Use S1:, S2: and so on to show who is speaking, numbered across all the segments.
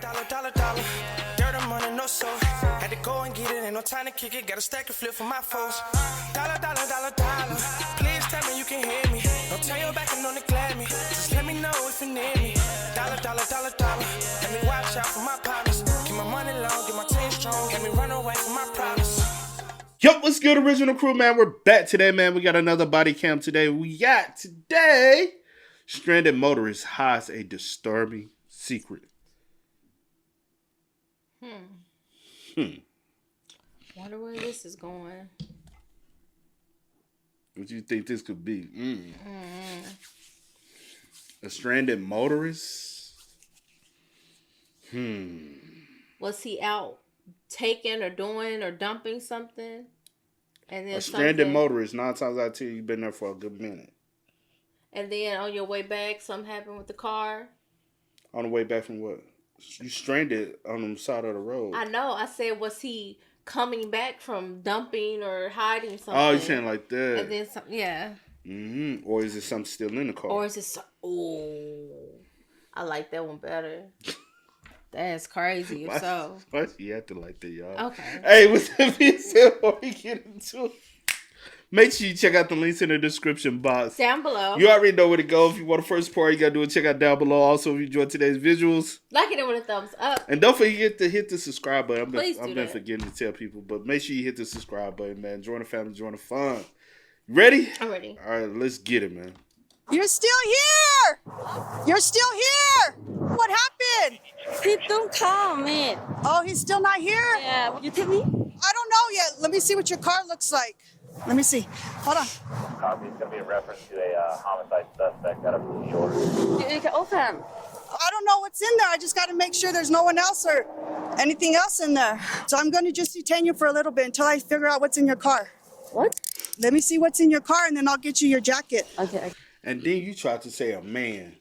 S1: Dollar. Dirt and money, no soul. Had to go and get it, ain't no time to kick it. Got a stack of flip for my foes. Dollar. Please tell me you can hear me. Don't turn your back and don't neglect me. Just let me know if you need me. Dollar. Let me watch out for my partners. Keep my money long, get my team strong. Let me run away from my problems.
S2: Yo, what's good, original crew, man? We're back today, man. We got another body cam today. We got today stranded motorist hides a disturbing secret.
S3: Wonder where this is going.
S2: What do you think this could be? A stranded motorist?
S3: Was he out taking or doing or dumping something? And then
S2: a stranded motorist, 9 times out of 10, you've been there for a good minute.
S3: And then on your way back, something happened with the car?
S2: On the way back from what? You stranded on the side of the road.
S3: I know. I said, was he coming back from dumping or hiding something?
S2: Oh, you're saying like that.
S3: And then something, yeah.
S2: Or is it something still in the car?
S3: Or is it I like that one better. That's crazy.
S2: Why you have to like that, y'all?
S3: Okay.
S2: Hey, what's up, before we get into it? Make sure you check out the links in the description box.
S3: Down below.
S2: You already know where to go. If you want the first part, you got to do it. Check out down below. Also, if you enjoyed today's visuals,
S3: like it with a thumbs up.
S2: And don't forget to hit the subscribe button.
S3: I've
S2: been forgetting to tell people. But make sure you hit the subscribe button, man. Join the family. Join the fun. You ready?
S3: I'm ready.
S2: All right, let's get it, man.
S4: You're still here! You're still here! What happened?
S5: He don't come, man.
S4: Oh, he's still not here?
S5: Yeah, you tell me?
S4: I don't know yet. Let me see what your car looks like. Let me see. Hold on.
S6: Copy. It's going to be a reference to a homicide suspect out of New York.
S5: You can open.
S4: I don't know what's in there. I just got to make sure there's no one else or anything else in there. So I'm going to just detain you for a little bit until I figure out what's in your car.
S5: What?
S4: Let me see what's in your car, and then I'll get you your jacket.
S5: Okay.
S2: And then you tried to say a man.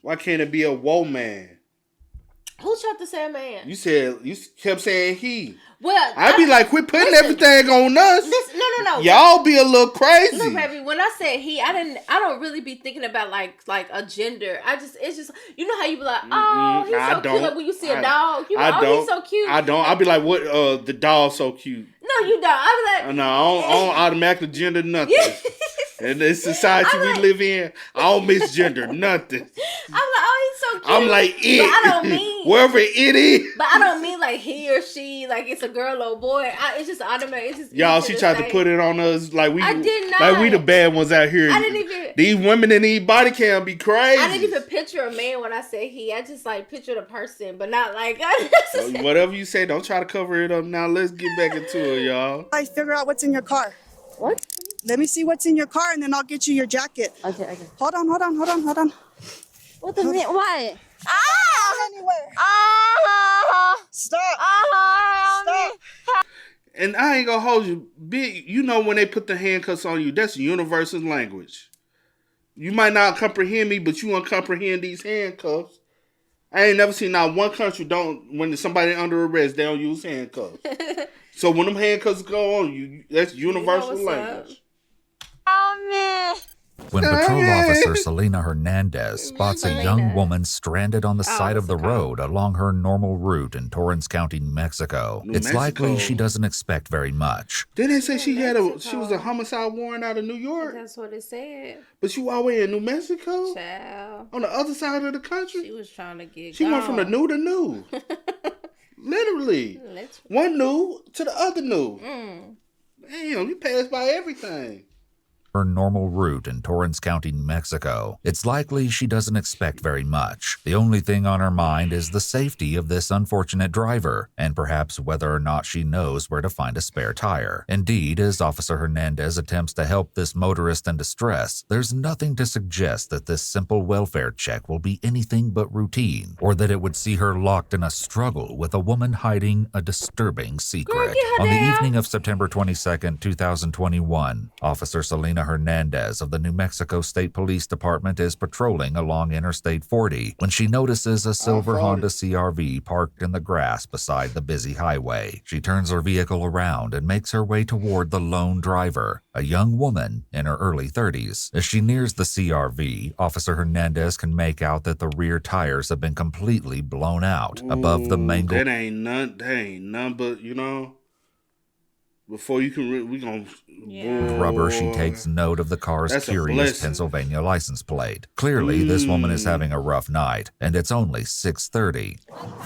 S2: Why can't it be a woman?
S3: Who tried to say a man?
S2: You kept saying he.
S3: Well,
S2: I'd be like, quit putting everything on us.
S3: No.
S2: Y'all be a little crazy.
S3: Look, baby, when I said he, I don't really be thinking about like a gender. It's just, you know how you be like, oh, he's so cute. Like when you see a dog, you like, oh, he's so cute.
S2: I don't. I'll be like, what? The dog's so cute.
S3: No, you don't. I be like,
S2: no, I don't automatically gender nothing. In this society we live in, I don't misgender nothing.
S3: I'm like, oh, he's so cute.
S2: I'm like it.
S3: But I don't mean
S2: wherever it is.
S3: But I don't mean like he or she, like it's a girl or boy. It's just automatic. It's just
S2: y'all. She tried to put it on us like we.
S3: I did not.
S2: Like we the bad ones out here.
S3: I didn't even.
S2: These women in these body cam be crazy.
S3: I didn't even picture a man when I said he. I just like pictured a person, but not like.
S2: Whatever you say, don't try to cover it up. Now let's get back into it, y'all.
S4: I figure out what's in your car.
S5: What?
S4: Let me see what's in your car, and then I'll get you your jacket.
S5: Okay.
S4: Hold on.
S5: What the mean? Why?
S4: Anywhere. Stop. Stop.
S2: And I ain't gonna hold you. You know when they put the handcuffs on you, that's universal language. You might not comprehend me, but you won't comprehend these handcuffs. I ain't never seen not one country when somebody under arrest, they don't use handcuffs. So when them handcuffs go on you, that's universal language.
S5: Oh, man.
S7: When patrol officer Selena Hernandez spots a young woman stranded on the side of the road along her normal route in Torrance County, New Mexico, it's likely she doesn't expect very much.
S2: Didn't they say she was a homicide warrant out of New York?
S3: That's what it said.
S2: But you all the way in New Mexico?
S3: Child.
S2: On the other side of the country?
S3: She was trying to get
S2: She went from the new to new. Literally. One new to the other new. Damn, you passed by everything.
S7: Her normal route in Torrance County, New Mexico, it's likely she doesn't expect very much. The only thing on her mind is the safety of this unfortunate driver, and perhaps whether or not she knows where to find a spare tire. Indeed, as Officer Hernandez attempts to help this motorist in distress, there's nothing to suggest that this simple welfare check will be anything but routine, or that it would see her locked in a struggle with a woman hiding a disturbing secret. On the evening of September 22nd, 2021, Officer Selena Hernandez of the New Mexico State Police Department is patrolling along Interstate 40 when she notices a silver Honda CRV parked in the grass beside the busy highway. She turns her vehicle around and makes her way toward the lone driver, a young woman in her early 30s. As she nears the CRV, Officer Hernandez can make out that the rear tires have been completely blown out. Above the mangled...
S2: That ain't none but, you know, before you can, we gonna...
S7: rubber, she takes note of the car's curious Pennsylvania license plate. Clearly, this woman is having a rough night, and it's only 6:30.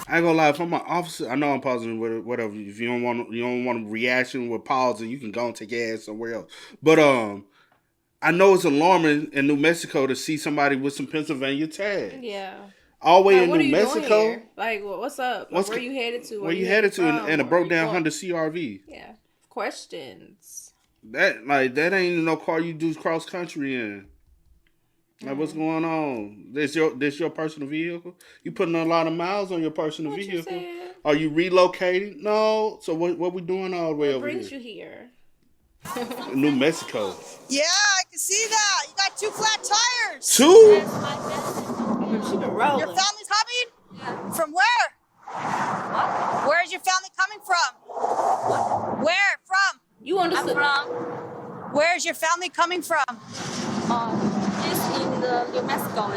S2: I ain't gonna lie, if I'm an officer, I know I'm pausing with whatever. If you don't want a reaction with pausing, you can go and take your ass somewhere else. But I know it's alarming in New Mexico to see somebody with some Pennsylvania tags.
S3: Yeah.
S2: All the way in New Mexico.
S3: Like, what's up? Where you headed to?
S2: Where you headed to? And a broke down Honda CRV.
S3: Yeah. Questions.
S2: That ain't no car you do cross country in. Like, what's going on? This your personal vehicle? You putting a lot of miles on your personal vehicle? Are you relocating? No. So what we doing all the way over here?
S3: What brings you here?
S2: New Mexico.
S4: Yeah, I can see that. You got 2 flat tires.
S2: 2?
S3: She been rolling.
S4: Your family's coming? Yeah. From where? What? Where is your family coming from? Where from?
S3: You understood?
S4: Where is your family coming from?
S5: It's in the New Mexico.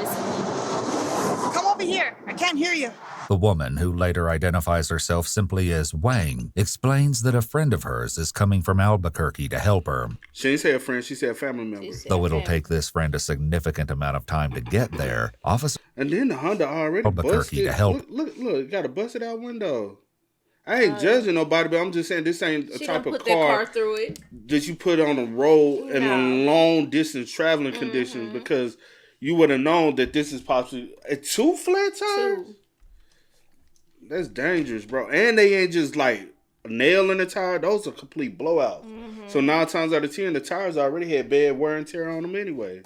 S4: Come over here. I can't hear you.
S7: The woman, who later identifies herself simply as Wang, explains that a friend of hers is coming from Albuquerque to help her.
S2: She didn't say a friend, she said a family member.
S7: Though it'll take this friend a significant amount of time to get there, Officer
S2: and then the Honda already
S7: Albuquerque
S2: busted.
S7: to help.
S2: Look, got a busted out window. I ain't judging nobody, but I'm just saying this ain't a type of car
S3: through it
S2: that you put on the road in a long distance traveling conditions, because you would have known that this is possibly a 2 flat tires. That's dangerous, bro. And they ain't just like a nail in the tire. Those are complete blowouts. So 9 times out of 10, the tires already had bad wear and tear on them anyway.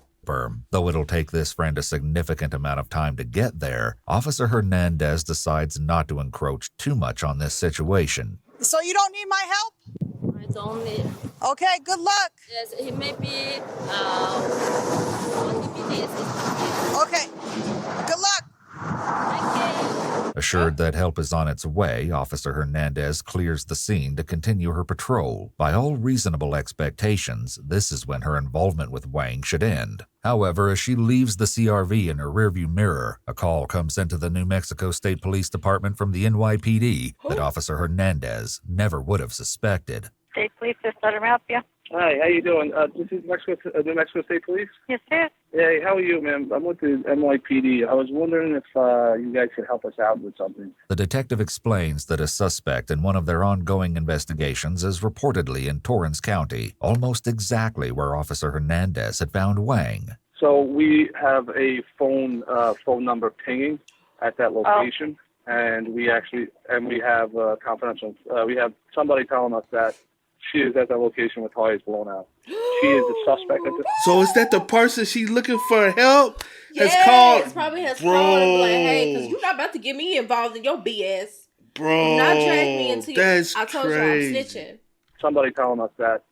S7: Though it'll take this friend a significant amount of time to get there, Officer Hernandez decides not to encroach too much on this situation.
S4: So you don't need my help?
S5: I don't need.
S4: Okay, good luck.
S5: Yes, it may be 20 minutes.
S4: Okay, good luck.
S7: Assured that help is on its way, Officer Hernandez clears the scene to continue her patrol. By all reasonable expectations, this is when her involvement with Wang should end. However, as she leaves the CRV in her rearview mirror, a call comes into the New Mexico State Police Department from the NYPD that Officer Hernandez never would have suspected.
S8: State Police, just let him help you.
S6: Hi, how you doing? This is New Mexico State Police?
S8: Yes, sir.
S6: Hey, how are you, ma'am? I'm with the NYPD. I was wondering if you guys could help us out with something.
S7: The detective explains that a suspect in one of their ongoing investigations is reportedly in Torrance County, almost exactly where Officer Hernandez had found Wang.
S6: So we have a phone number pinging at that location, and we have confidential. We have somebody telling us that she is at that location with tires blown out. She is the suspect at this.
S2: So is that the person she's looking for help?
S3: Yes,
S2: has called,
S3: probably has called and be like, hey, because you're not about to get me involved in your BS.
S2: Bro,
S3: not drag me into
S2: that's
S3: I told
S2: crazy.
S3: you I'm snitching.
S6: Somebody telling us that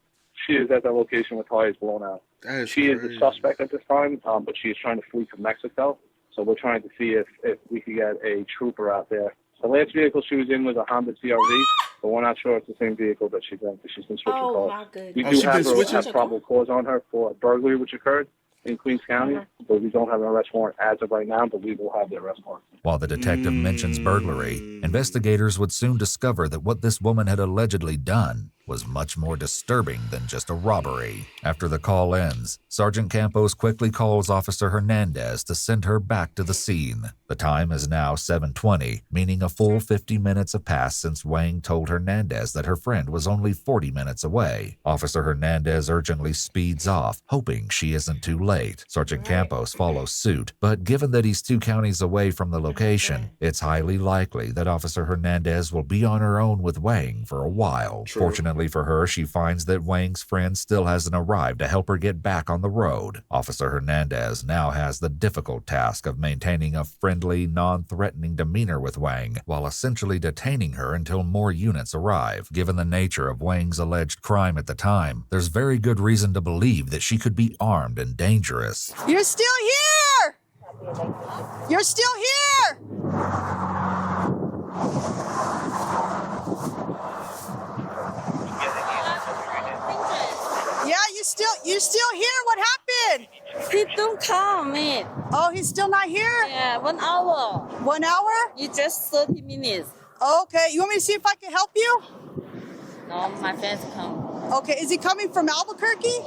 S6: she is at that location with tires blown out. She is the suspect at this time, but she is trying to flee from Mexico. So we're trying to see if we could get a trooper out there. The last vehicle she was in was a Honda CRV, but we're not sure it's the same vehicle that she's in, because she's been switching cars.
S3: My goodness.
S6: We do have probable cause on her for a burglary which occurred in Queens County, but we don't have an arrest warrant as of right now, but we will have the arrest warrant.
S7: While the detective mentions burglary, investigators would soon discover that what this woman had allegedly done was much more disturbing than just a robbery. After the call ends, Sergeant Campos quickly calls Officer Hernandez to send her back to the scene. The time is now 7:20, meaning a full 50 minutes have passed since Wang told Hernandez that her friend was only 40 minutes away. Officer Hernandez urgently speeds off, hoping she isn't too late. Sergeant Campos follows suit, but given that he's 2 counties away from the location, it's highly likely that Officer Hernandez will be on her own with Wang for a while. Fortunately, Fortunately for her, she finds that Wang's friend still hasn't arrived to help her get back on the road. Officer Hernandez now has the difficult task of maintaining a friendly, non-threatening demeanor with Wang, while essentially detaining her until more units arrive. Given the nature of Wang's alleged crime at the time, there's very good reason to believe that she could be armed and dangerous.
S4: You're still here! You're still here! Yeah, you're still here. What happened?
S5: He don't come, man.
S4: Oh, he's still not here?
S5: Yeah, 1 hour.
S4: 1 hour?
S5: It's just 30 minutes.
S4: Okay, you want me to see if I can help you?
S5: No, my friends come.
S4: Okay, is he coming from Albuquerque?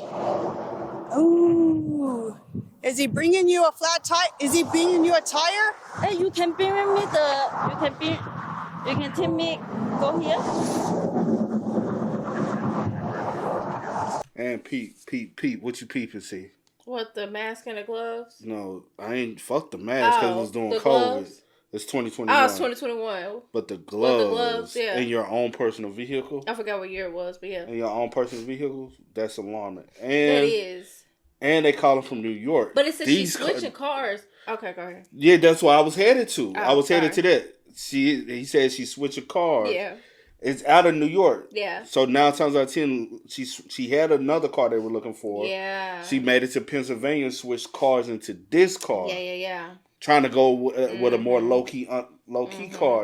S4: Ooh. Is he bringing you a flat tire? Is he bringing you a tire?
S5: Hey, you can bring me you can take me, go here?
S2: And Pete, what you peeping see?
S3: What, the mask and the gloves?
S2: No, I ain't fuck the mask because it was doing COVID.
S3: Gloves?
S2: It's 2021.
S3: Oh, it's 2021.
S2: But the gloves,
S3: yeah.
S2: in your own personal vehicle.
S3: I forgot what year it was, but yeah.
S2: In your own personal vehicles, that's alarming. And
S3: that is.
S2: And they call them from New York.
S3: But it says she's switching cars. Okay, go ahead.
S2: Yeah, that's what I was headed to.
S3: Oh,
S2: I was headed to that. He said she's switching cars.
S3: Yeah.
S2: It's out of New York.
S3: Yeah.
S2: So 9 times out of 10, she had another car they were looking for.
S3: Yeah.
S2: She made it to Pennsylvania and switched cars into this car.
S3: Yeah.
S2: Trying to go with a more low key car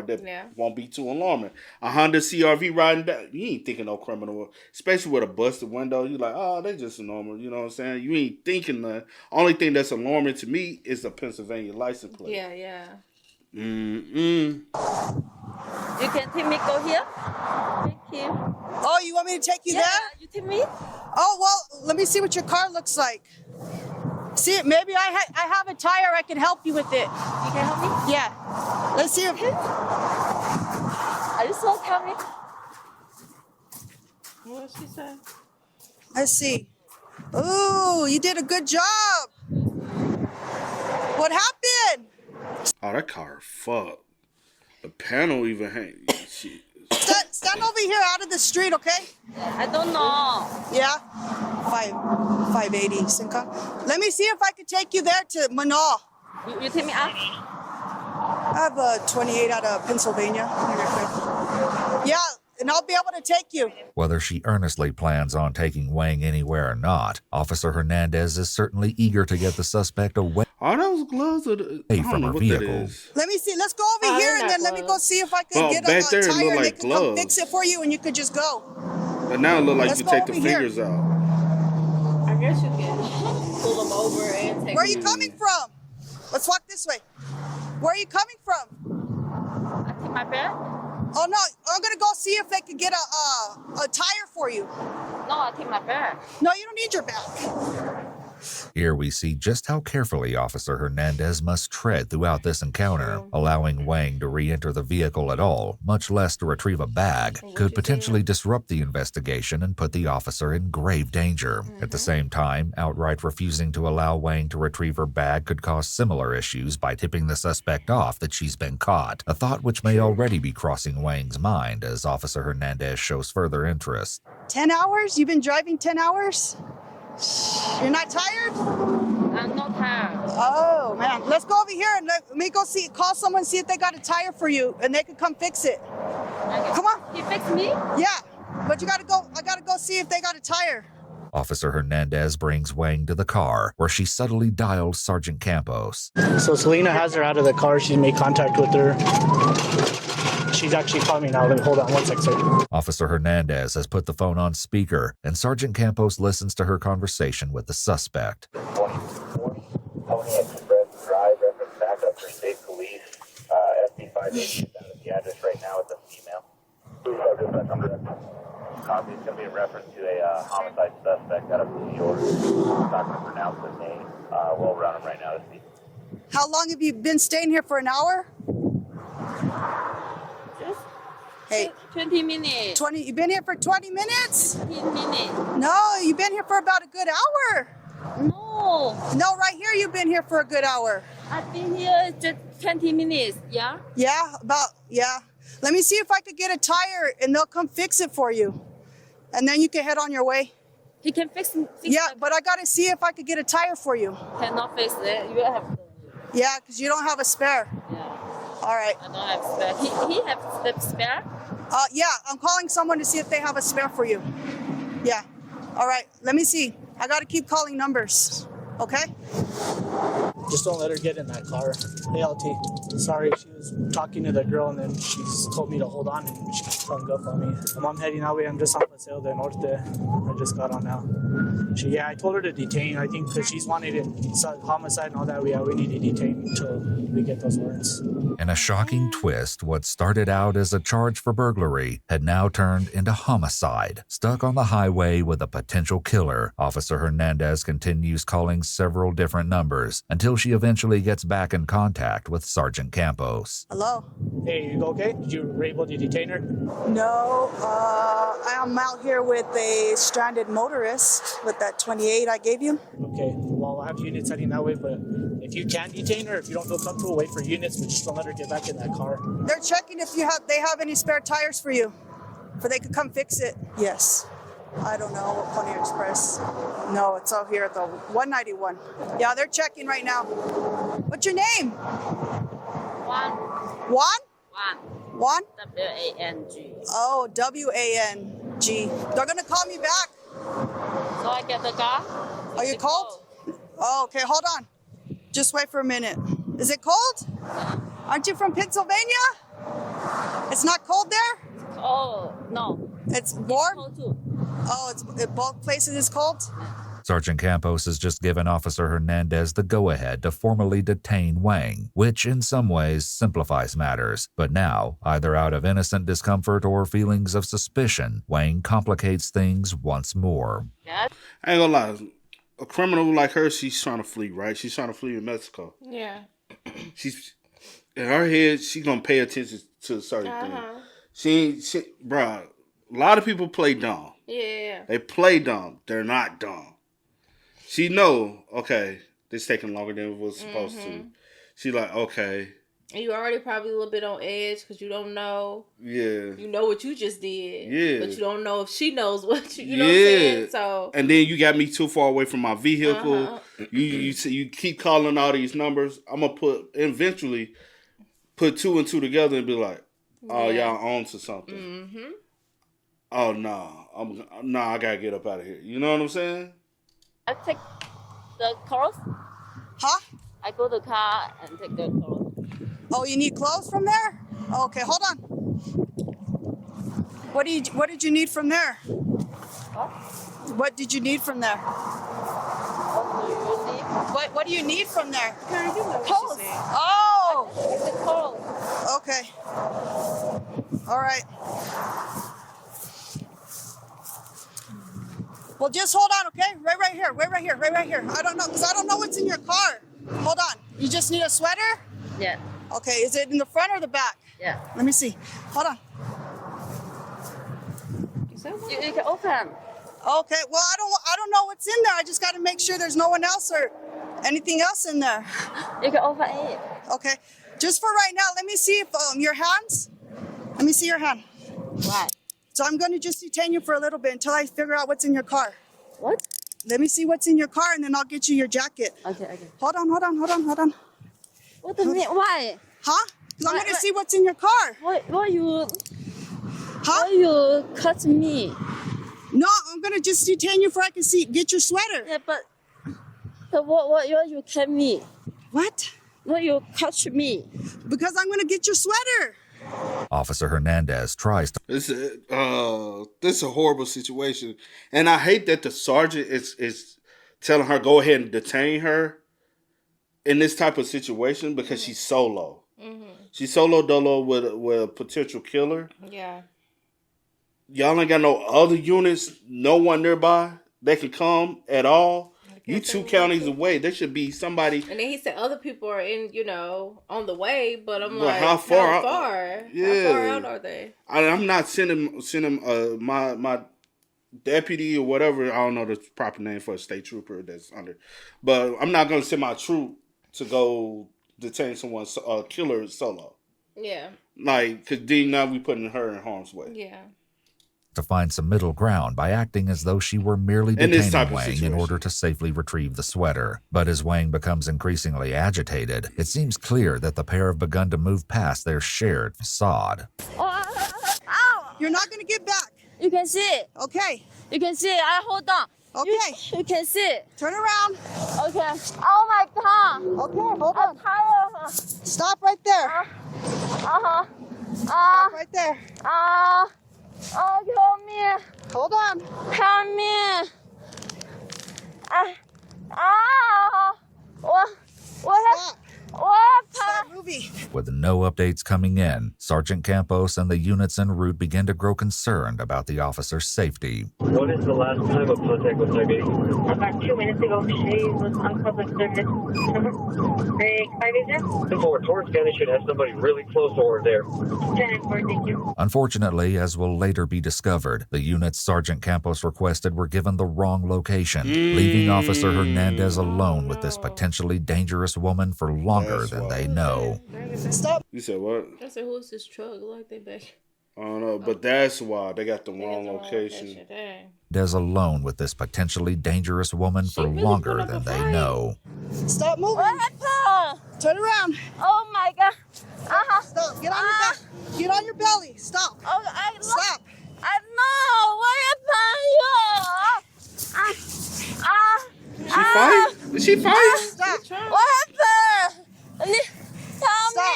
S2: that won't be too alarming. A Honda CRV riding down, you ain't thinking no criminal, especially with a busted window. You like, oh, they just normal. You know what I'm saying? You ain't thinking that. Only thing that's alarming to me is the Pennsylvania license plate.
S3: Yeah.
S5: You can take me go here? Thank you.
S4: Oh, you want me to take you there?
S5: You take me?
S4: Oh, well, let me see what your car looks like. See, maybe I have a tire. I can help you with it.
S5: You can help me?
S4: Yeah. Let's see if...
S5: Are you so coming?
S3: What did she say?
S4: Let's see. Ooh, you did a good job. What happened?
S2: Oh, that car fucked. The panel even hang.
S4: Stand over here out of the street, okay?
S5: I don't know.
S4: Yeah? 580, Simca. Let me see if I can take you there to Manal.
S5: You take me up?
S4: I have a 28 out of Pennsylvania. Yeah, and I'll be able to take you.
S7: Whether she earnestly plans on taking Wang anywhere or not, Officer Hernandez is certainly eager to get the suspect away
S2: those gloves
S7: from her vehicle.
S4: Let me see. Let's go over here and then let me go see if I can get a tire and they can come fix it for you and you could just go.
S2: But now it looks like you take the fingers out.
S3: I guess you can pull them over and take
S4: Where are you coming from? Let's walk this way. Where are you coming from?
S5: I take my bag?
S4: Oh, no. I'm going to go see if they can get a tire for you.
S5: No, I take my bag.
S4: No, you don't need your bag.
S7: Here we see just how carefully Officer Hernandez must tread throughout this encounter. Allowing Wang to re-enter the vehicle at all, much less to retrieve a bag, could potentially disrupt the investigation and put the officer in grave danger. At the same time, outright refusing to allow Wang to retrieve her bag could cause similar issues by tipping the suspect off that she's been caught, a thought which may already be crossing Wang's mind as Officer Hernandez shows further interest.
S4: 10 hours? You've been driving 10 hours? You're not tired?
S5: I'm not tired.
S4: Oh, man. Let's go over here and let me go call someone, see if they got a tire for you, and they can come fix it.
S5: Okay.
S4: Come on.
S5: You fix me?
S4: Yeah, but I gotta go see if they got a tire.
S7: Officer Hernandez brings Wang to the car, where she subtly dials Sergeant Campos.
S9: So Selena has her out of the car. She made contact with her. She's actually calling me now. Hold on 1 sec, sir.
S7: Officer Hernandez has put the phone on speaker, and Sergeant Campos listens to her conversation with the suspect.
S10: 24, Pony Express Drive, reference backup for state police. SD580 is out of the address right now with a female. Copy. It's going to be a reference to a homicide suspect out of Blue Shore. I'm not going to pronounce the name. We'll run him right now to see.
S4: How long have you been staying here, for an hour? Hey,
S5: 20 minutes.
S4: You've been here for 20 minutes?
S5: 15 minutes.
S4: No, you've been here for about a good hour.
S5: No.
S4: No, right here you've been here for a good hour.
S5: I've been here just 20 minutes, yeah?
S4: Yeah. Let me see if I could get a tire and they'll come fix it for you. And then you can head on your way.
S5: He can fix
S4: Yeah, but I got to see if I could get a tire for you.
S5: Cannot fix it. You have to.
S4: Yeah, because you don't have a spare.
S5: Yeah.
S4: All right.
S5: I don't have spare. He have the spare?
S4: Yeah, I'm calling someone to see if they have a spare for you. Yeah. All right, let me see. I got to keep calling numbers. Okay?
S9: Just don't let her get in that car. Hey, LT. Sorry, she was talking to the girl and then she told me to hold on and she hung up on me. I'm heading that way. I'm just on Paseo del Norte. I just got on now. I told her to detain. I think because she's wanted it, homicide and all that. We need to detain until we get those warrants.
S7: In a shocking twist, what started out as a charge for burglary had now turned into homicide. Stuck on the highway with a potential killer, Officer Hernandez continues calling several different numbers until she eventually gets back in contact with Sergeant Campos.
S4: Hello?
S9: Hey, you okay? You were able to detain her?
S4: No, I'm out here with a stranded motorist with that 28 I gave you.
S9: Okay, well, I have units heading that way, but if you can detain her, if you don't feel comfortable, wait for units, but just don't let her get back in that car.
S4: They're checking if they have any spare tires for you, for they could come fix it. Yes. I don't know what Pony Express. No, it's out here at the 191. Yeah, they're checking right now. What's your name?
S5: Juan.
S4: Juan?
S5: Juan.
S4: Juan?
S5: W-A-N-G.
S4: Oh, W-A-N-G. They're gonna call me back.
S5: So I get the car?
S4: Are you cold? Oh, okay, hold on. Just wait for a minute. Is it cold? Aren't you from Pennsylvania? It's not cold there?
S5: Oh, no.
S4: It's warm?
S5: Cold too.
S4: Oh, both places is cold?
S7: Sergeant Campos has just given Officer Hernandez the go-ahead to formally detain Wang, which in some ways simplifies matters. But now, either out of innocent discomfort or feelings of suspicion, Wang complicates things once more.
S5: Yeah.
S2: I ain't gonna lie. A criminal like her, she's trying to flee, right? She's trying to flee in Mexico.
S3: Yeah.
S2: She's in her head, she's gonna pay attention to certain things. Bruh, a lot of people play dumb.
S3: Yeah.
S2: They play dumb. They're not dumb. She know, okay, this taking longer than it was supposed to. She like, okay.
S3: And you already probably a little bit on edge because you don't know.
S2: Yeah.
S3: You know what you just did.
S2: Yeah.
S3: But you don't know if she knows what you know what I'm saying? So.
S2: And then you got me too far away from my vehicle. You keep calling all these numbers. I'm gonna eventually put two and two together and be like, oh, y'all on to something. Mm-hmm. Oh, no. I gotta get up out of here. You know what I'm saying?
S5: I take the clothes.
S4: Huh?
S5: I go to the car and take the clothes.
S4: Oh, you need clothes from there? Okay, hold on. What did you need from there?
S5: What?
S4: What did you need from there?
S5: What do you need?
S4: What do you need from there?
S3: Clothes.
S4: Oh!
S5: Take the clothes.
S4: Okay. All right. Well, just hold on, okay? Right here. I don't know, because I don't know what's in your car. Hold on. You just need a sweater?
S5: Yeah.
S4: Okay, is it in the front or the back?
S5: Yeah.
S4: Let me see. Hold on.
S5: You can open.
S4: Okay, well, I don't know what's in there. I just got to make sure there's no one else or anything else in there.
S5: You can open it.
S4: Okay, just for right now, let me see if your hands. Let me see your hand.
S5: Why?
S4: So I'm going to just detain you for a little bit until I figure out what's in your car.
S5: What?
S4: Let me see what's in your car, and then I'll get you your jacket.
S5: Okay.
S4: Hold on.
S5: What do you mean? Why?
S4: Huh? Because I'm going to see what's in your car.
S5: Why you...
S4: Huh?
S5: Why you cut me?
S4: No, I'm going to just detain you for I can get your sweater.
S5: Yeah, but what you cut me?
S4: What?
S5: What you cut me?
S4: Because I'm going to get your sweater.
S7: Officer Hernandez tries to...
S2: This is a horrible situation. And I hate that the sergeant is telling her go ahead and detain her in this type of situation because she's solo. Mm-hmm. She's solo dolo with a potential killer.
S3: Yeah.
S2: Y'all ain't got no other units, no one nearby that can come at all. You 2 counties away. There should be somebody.
S3: And then he said other people are in, on the way, but I'm
S2: Well,
S3: like,
S2: how far?
S3: How far out are they?
S2: I'm not sending my deputy or whatever. I don't know the proper name for a state trooper that's under, but I'm not going to send my troop to go detain someone, killer solo.
S3: Yeah.
S2: Like, because now we putting her in harm's way.
S3: Yeah.
S7: to find some middle ground by acting as though she were merely detaining Wang in order to safely retrieve the sweater. But as Wang becomes increasingly agitated, it seems clear that the pair have begun to move past their shared facade.
S4: You're not going to get back.
S5: You can see it.
S4: Okay.
S5: You can see it. I hold on.
S4: Okay.
S5: You can see it.
S4: Turn around.
S5: Okay. Oh my God.
S4: Okay, hold
S5: I'm
S4: on.
S5: tired.
S4: Stop right there. Stop right there.
S5: Help me.
S4: Hold on.
S5: Help me. What happened?
S4: Stop moving.
S7: With no updates coming in, Sergeant Campos and the units en route begin to grow concerned about the officer's safety.
S10: What is the last time of contact with my baby?
S8: About 2 minutes ago, she was on public service. The expired agent?
S10: Simple, Torrance County should have somebody really close over there.
S8: 10-4, thank you.
S7: Unfortunately, as will later be discovered, the units Sergeant Campos requested were given the wrong location, leaving Officer Hernandez alone with this potentially dangerous woman for longer than they know.
S4: Stop.
S2: You said what?
S3: I said, who's this truck? Like they back.
S2: I don't know, but that's why they got the wrong location.
S3: Dang.
S7: Des alone with this potentially dangerous woman for
S3: really
S7: longer
S3: put up
S7: than
S3: a
S7: they
S3: fight.
S7: know.
S4: Stop moving.
S5: What happened?
S4: Turn around.
S5: Oh my God.
S4: Stop. Get on your back. Get on your belly. Stop.
S5: Oh,
S4: Stop.
S5: I know. What happened?
S2: She fight? Did she fight?
S4: Stop.
S5: What happened? Tell
S4: Stop.
S5: me.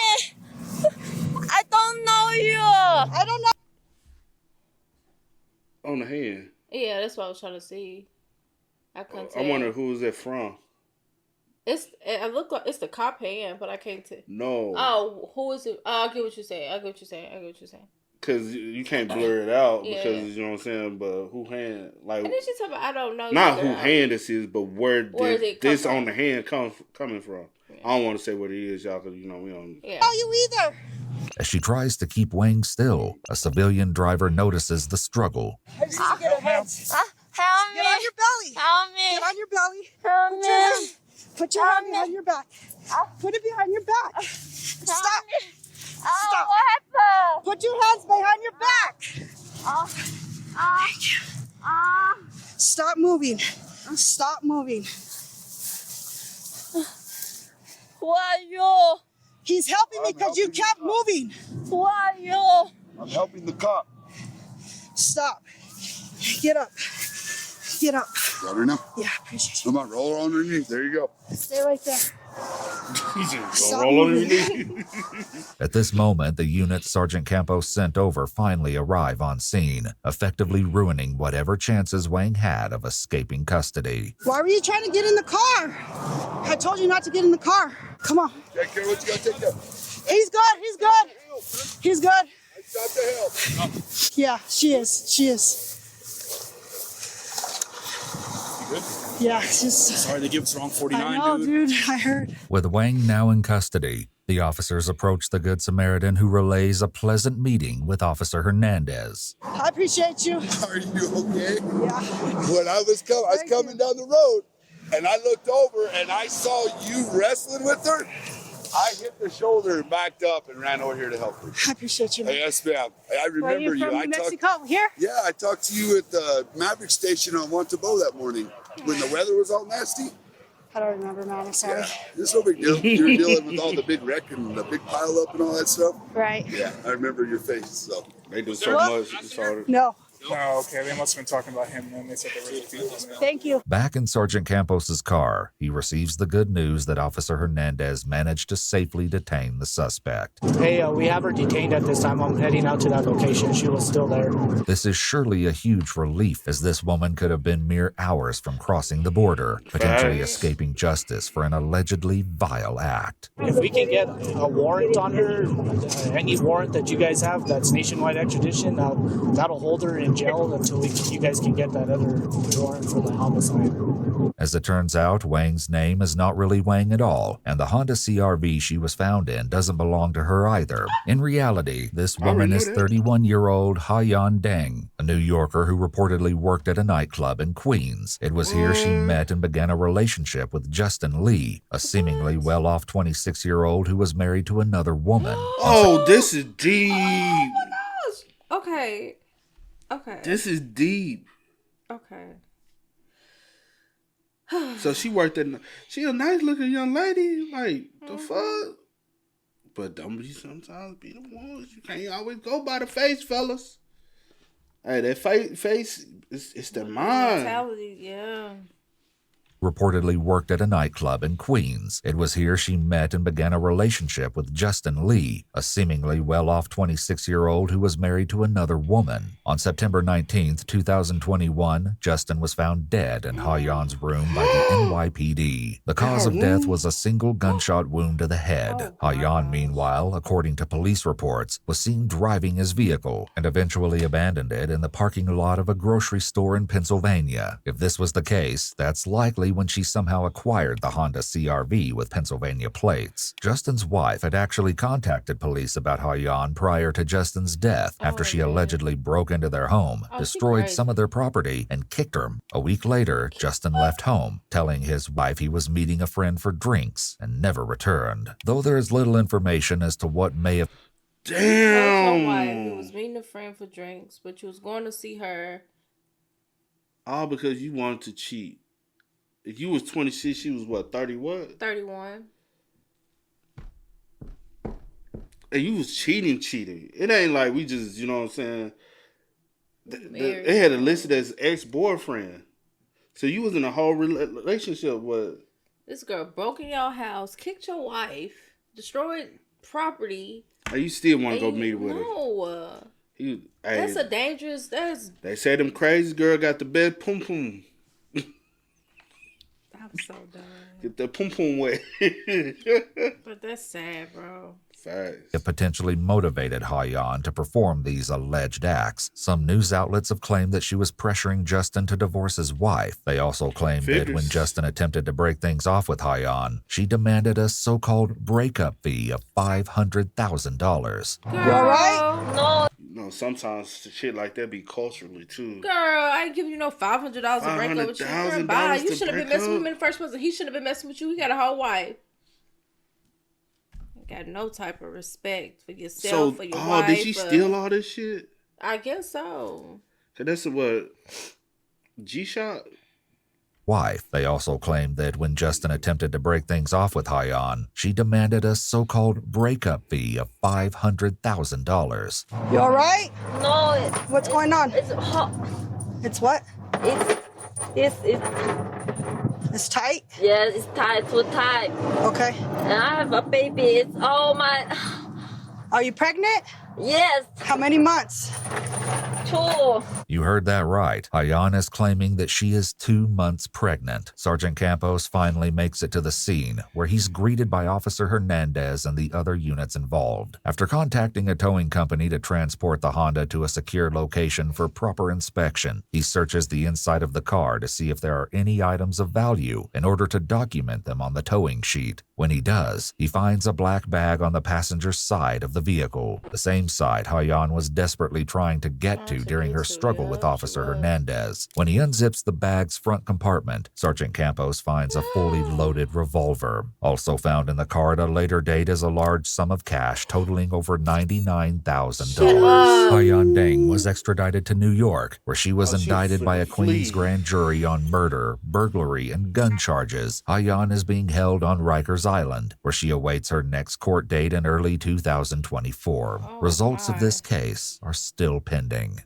S5: I don't know you.
S4: I don't know.
S2: On the hand.
S3: Yeah, that's what I was trying to see. I couldn't tell.
S2: I wonder who is it from.
S3: It look like it's the cop hand, but I can't tell.
S2: No.
S3: Oh, who is it? Oh, I get what you're saying.
S2: Because you can't blur it out
S3: Yeah.
S2: because, you know what I'm saying, but who hand, like,
S3: And then she talking about, I don't know.
S2: not
S3: either.
S2: who hand this is, but where
S3: Where
S2: did
S3: it come
S2: this
S3: from?
S2: on the hand coming from. I don't want to say what it is, y'all, because, you know, we don't.
S3: Yeah.
S4: Oh, you either.
S7: As she tries to keep Wang still, a civilian driver notices the struggle.
S4: I just need to get a hands.
S5: Help me.
S4: Get on your belly.
S5: Help me.
S4: Get on your belly.
S5: Help
S4: Put
S5: me.
S4: your hand. Put your hand
S5: Help
S4: behind
S5: me.
S4: your back. Put it behind your back.
S5: Help
S4: Stop.
S5: me. Oh,
S4: Stop.
S5: what happened?
S4: Put your hands behind your back. Stop moving. Stop moving.
S5: Who are you?
S4: He's helping me because you kept moving.
S5: Who are you?
S11: I'm helping the cop.
S4: Stop. Get up. Get up.
S11: Got her now?
S4: Yeah, appreciate you.
S11: Come on, roll her underneath. There you go.
S4: Stay right there.
S2: He's just
S4: Stop
S2: roll on
S4: moving.
S2: your knee.
S7: At this moment, the unit Sergeant Campos sent over finally arrive on scene, effectively ruining whatever chances Wang had of escaping custody.
S4: Why were you trying to get in the car? I told you not to get in the car. Come on.
S11: Take care of what you got to take care of.
S4: He's good. He's good. He's good.
S11: I got the help.
S4: Yeah, she is. She is.
S11: You good?
S4: Yeah, it's just.
S11: Sorry, they give us wrong 49,
S4: I know, dude. I heard.
S7: With Wang now in custody, the officers approach the Good Samaritan, who relays a pleasant meeting with Officer Hernandez.
S4: I appreciate you.
S11: Are you okay?
S4: Yeah.
S11: When I was coming down the road, and I looked over and I saw you wrestling with her, I hit the shoulder and backed up and ran over here to help her.
S4: I appreciate you. Man.
S11: Yes, ma'am. I remember
S4: Where are you from?
S11: I
S4: New Mexico? Here?
S11: Yeah, I talked to you at the Maverick station on Montebo that morning when the weather was all nasty.
S4: I don't remember, man. I'm sorry.
S11: Yeah, it's no big deal. You're dealing with all the big wreck and the big pile up and all that stuff.
S4: Right.
S11: Yeah, I remember your face. So
S2: They do so much. It's hard.
S4: No.
S9: Oh, okay. They must have been talking about him then. They said they were detaining him.
S4: Thank you.
S7: Back in Sergeant Campos's car, he receives the good news that Officer Hernandez managed to safely detain the suspect.
S9: Hey, we have her detained at this time. I'm heading out to that location. She was still there.
S7: This is surely a huge relief, as this woman could have been mere hours from crossing the border, potentially escaping justice for an allegedly vile act.
S9: If we can get a warrant on her, any warrant that you guys have that's nationwide extradition, that'll hold her in jail until you guys can get that other warrant for the homicide.
S7: As it turns out, Wang's name is not really Wang at all, and the Honda CRV she was found in doesn't belong to her either. In reality, this woman is 31-year-old Ha-Yan Deng, a New Yorker who reportedly worked at a nightclub in Queens. It was here she met and began a relationship with Justin Lee, a seemingly well-off 26-year-old who was married to another woman.
S2: Oh, this is deep.
S3: Okay. Okay.
S2: This is deep.
S3: Okay.
S2: So she worked she a nice looking young lady. Like, the fuck? But don't be sometimes be the ones. You can't always go by the face, fellas. Hey, that face, it's the mind.
S3: Mentality, yeah.
S7: Reportedly worked at a nightclub in Queens. It was here she met and began a relationship with Justin Lee, a seemingly well-off 26-year-old who was married to another woman. On September 19th, 2021, Justin was found dead in Ha Yan's room by the NYPD. The cause of death was a single gunshot wound to the head. Ha Yan, meanwhile, according to police reports, was seen driving his vehicle and eventually abandoned it in the parking lot of a grocery store in Pennsylvania. If this was the case, that's likely when she somehow acquired the Honda CR-V with Pennsylvania plates. Justin's wife had actually contacted police about Ha Yan prior to Justin's death after she allegedly broke into their home, destroyed some of their property, and kicked her. A week later, Justin left home, telling his wife he was meeting a friend for drinks and never returned. Though there is little information as to what may have...
S3: Damn! Wife, he was meeting a friend for drinks, but you was going to see her.
S2: All because you wanted to cheat. If you was 26, she was what, 30 what?
S3: 31.
S2: And you was cheating. It ain't like we just, you know what I'm saying? They had it listed as ex-boyfriend. So you was in a whole relationship with...
S3: This girl broke in your house, kicked your wife, destroyed property.
S2: And you still want to go meet with her?
S3: No. That's a dangerous...
S2: They say them crazy girl got the best pum-pum.
S3: I'm so done.
S2: Get that pum-pum wet.
S3: But that's sad, bro.
S7: It potentially motivated Ha Yan to perform these alleged acts. Some news outlets have claimed that she was pressuring Justin to divorce his wife. They also claimed that when Justin attempted to break things off with Ha Yan, she demanded a so-called breakup fee of $500,000.
S4: You all right?
S5: No.
S2: No, sometimes shit like that be culturally too.
S3: Girl, I ain't giving you no $500 to break up with you. Girl, bye. You shouldn't have been messing with him in the first place. He shouldn't have been messing with you. He got a whole wife. Got no type of respect for yourself, for your wife.
S2: Did she steal all this shit?
S3: I guess so.
S2: So that's what G-Shot?
S7: Wife. They also claimed that when Justin attempted to break things off with Ha Yan, she demanded a so-called breakup fee of $500,000.
S4: You all right?
S5: No.
S4: What's going on?
S5: It's hot.
S4: It's what? It's tight?
S5: Yeah, it's tight, too tight.
S4: Okay.
S5: And I have a baby. It's all my...
S4: Are you pregnant?
S5: Yes.
S4: How many months?
S5: 2.
S7: You heard that right. Ha Yan is claiming that she is 2 months pregnant. Sergeant Campos finally makes it to the scene, where he's greeted by Officer Hernandez and the other units involved. After contacting a towing company to transport the Honda to a secure location for proper inspection, he searches the inside of the car to see if there are any items of value in order to document them on the towing sheet. When he does, he finds a black bag on the passenger side of the vehicle, the same side Ha Yan was desperately trying to get to during her struggle with Officer Hernandez. When he unzips the bag's front compartment, Sergeant Campos finds a fully loaded revolver. Also found in the car at a later date is a large sum of cash totaling over $99,000. Ha Yan Deng was extradited to New York, where she was indicted by a Queens grand jury on murder, burglary, and gun charges. Ha Yan is being held on Rikers Island, where she awaits her next court date in early 2024. Results of this case are still pending.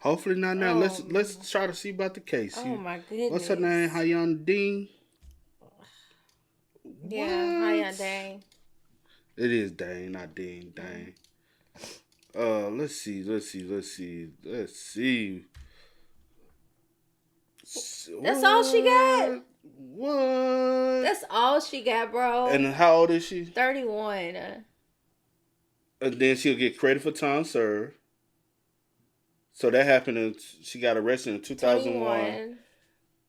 S2: Hopefully not now. Let's try to see about the case.
S3: Oh my goodness.
S2: What's her name? Ha Yan Deng?
S3: Yeah, Ha Yan Deng.
S2: It is Deng, not Deng. Deng. Let's see.
S3: That's all she got?
S2: What?
S3: That's all she got, bro.
S2: And how old is she?
S3: 31.
S2: And then she'll get credit for time served. So that happened, she got arrested in 2001. 21.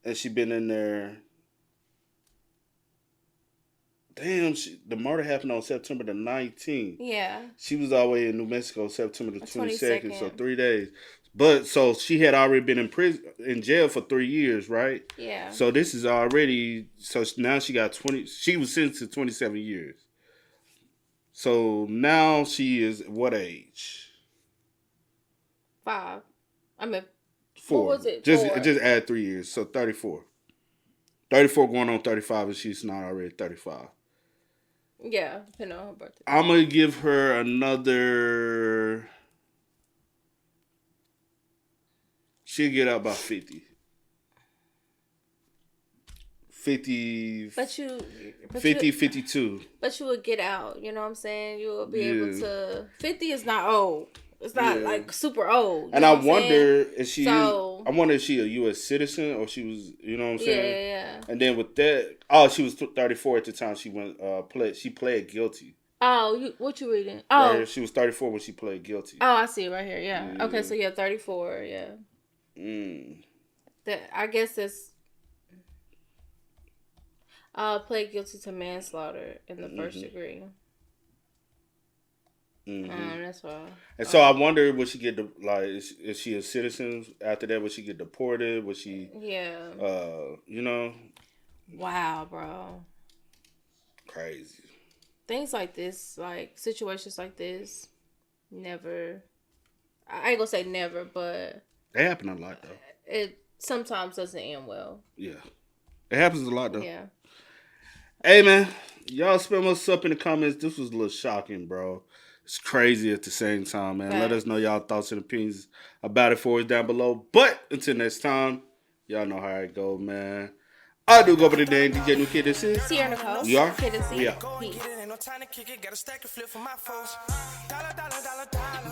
S2: And she been in there. Damn, the murder happened on September the 19th.
S3: Yeah.
S2: She was all the way in New Mexico September the 22nd, so 3 days. But so she had already been in jail for 3 years, right?
S3: Yeah.
S2: So this is already, so now she got she was sentenced to 27 years. So now she is what age?
S3: 5. I mean,
S2: 4.
S3: What was it?
S2: Just
S3: 4.
S2: just add 3 years, so 34. 34 going on 35, and she's not already 35.
S3: Yeah, depending on her birthday.
S2: I'm gonna give her another. She'll get out by 50. 50.
S3: But
S2: 52.
S3: But you would get out. You know what I'm saying? You will be able to. 50 is not old. It's not like super old.
S2: And I wonder if she I wonder if she a U.S. citizen or she was, you know what I'm saying?
S3: Yeah.
S2: And then with that, she was 34 at the time she went she pled guilty.
S3: Oh, what you reading? Oh,
S2: right, she was 34 when she pled guilty.
S3: Oh, I see it right here. Yeah. Okay, so 34. Yeah. That I guess that's pled guilty to manslaughter in the first degree. That's why.
S2: And so I wonder, would she get is she a citizen after that? Would she get deported? Would she?
S3: Yeah.
S2: You know.
S3: Wow, bro.
S2: Crazy.
S3: Things like this, like situations like this, never. I ain't gonna say never, but
S2: they happen a lot though.
S3: It sometimes doesn't end well.
S2: Yeah, it happens a lot though.
S3: Yeah.
S2: Hey man, y'all spam us up in the comments. This was a little shocking, bro. It's crazy at the same time, man. Let us know y'all thoughts and opinions about it for us down below. But until next time, y'all know how it go, man. I do go by the name DJ New Kid. This is
S3: Sierra Nicole.
S2: You are?
S3: Kid and C.
S2: We are.
S3: Peace.
S1: No time to kick it, got a stack of flip for my foes. Dollar, dollar, dollar, dollar.